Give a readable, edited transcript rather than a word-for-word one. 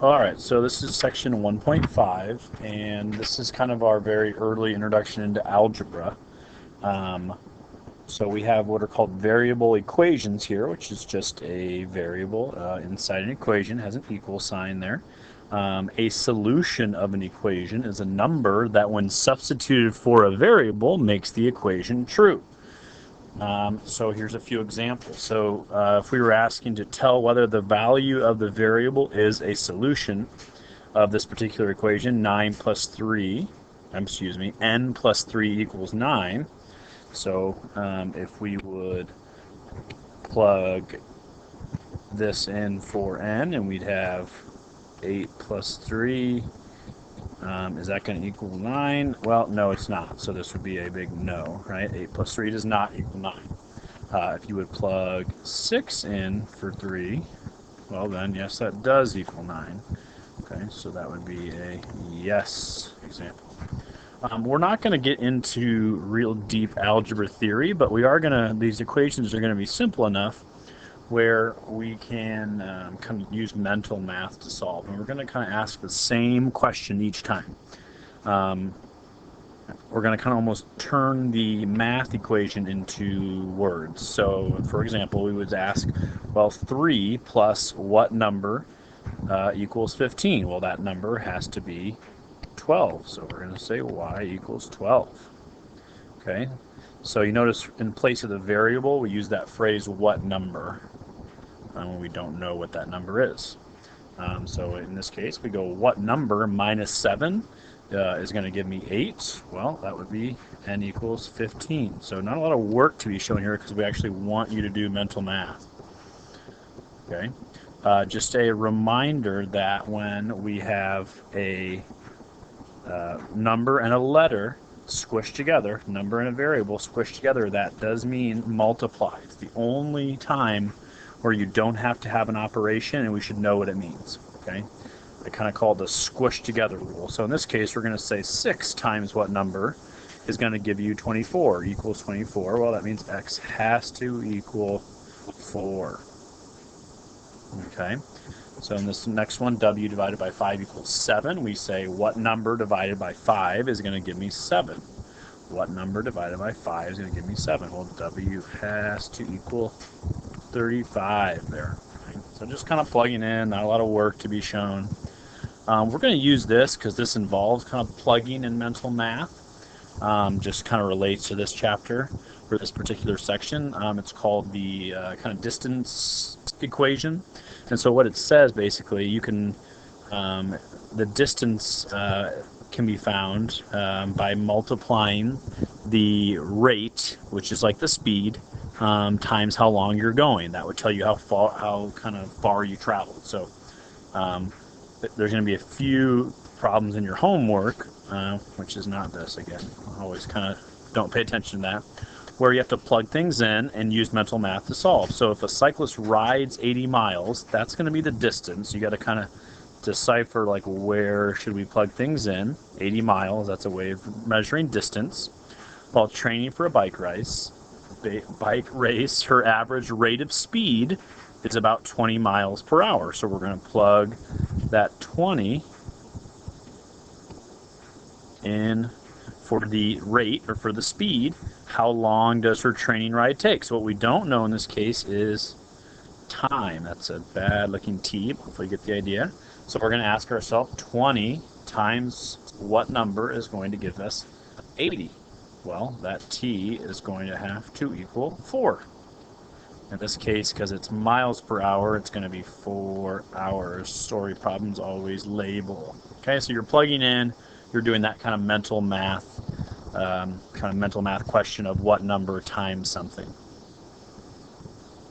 Alright, so this is section 1.5, and this is kind of our very early introduction into algebra. Um, so we have what are called variable equations here, which is just a variable inside an equation, has an equal sign there. A solution of an equation is a number that when substituted for a variable makes the equation true. So here's a few examples. So if we were asking to tell whether the value of the variable is a solution of this particular equation, 9 plus 3, n plus 3 equals 9. So if we would plug this in for n, and we'd have 8 plus 3, is that going to equal 9? Well, no, it's not. So this would be a big no, right? 8 plus 3 does not equal 9. If you would plug 6 in for 3, well then, yes, that does equal 9. Okay, so that would be a yes example. We're not going to get into real deep algebra theory, but we are going to, these equations are going to be simple enough where we can kind of use mental math to solve. And we're going to kind of ask the same question each time. We're going to kind of almost turn the math equation into words. So, for example, we would ask, well, 3 plus what number equals 15? Well, that number has to be 12. So we're going to say y equals 12. Okay, so you notice in place of the variable, we use that phrase, what number, when we don't know what that number is. So in this case, we go, what number minus 7 is going to give me 8? Well, that would be n equals 15. So not a lot of work to be shown here because we actually want you to do mental math. Okay, just a reminder that when we have a number and a letter squished together, number and a variable squished together, that does mean multiply. It's the only time where you don't have to have an operation, and we should know what it means. Okay, I kind of call it the squish together rule. So in this case, we're going to say 6 times what number is going to give you 24 equals 24. Well, that means x has to equal 4. Okay, so in this next one, w divided by 5 equals 7. We say what number divided by 5 is going to give me 7? What number divided by 5 is going to give me 7? Well, w has to equal 35 there. Right? So just kind of plugging in, not a lot of work to be shown. We're going to use this because this involves kind of plugging in mental math. Just kind of relates to this chapter for this particular section. It's called the kind of distance equation. And so what it says basically, you can, the distance can be found by multiplying the rate, which is like the speed, times how long you're going. That would tell you how kind of far you traveled. So there's going to be a few problems in your homework, which is not this again. I always kind of don't pay attention to that, where you have to plug things in and use mental math to solve. So if a cyclist rides 80 miles, that's going to be the distance. You got to kind of decipher like where should we plug things in. 80 miles, that's a way of measuring distance. While training for a bike race, her average rate of speed is about 20 miles per hour. So we're going to plug that 20 in for the rate, or for the speed. How long does her training ride take? So what we don't know in this case is time. That's a bad looking T, hopefully you get the idea. So we're going to ask ourselves 20 times what number is going to give us 80? Well, that T is going to have to equal 4. In this case, because it's miles per hour, it's going to be 4 hours. Story problems always label. Okay, so you're plugging in, you're doing that kind of mental math question of what number times something.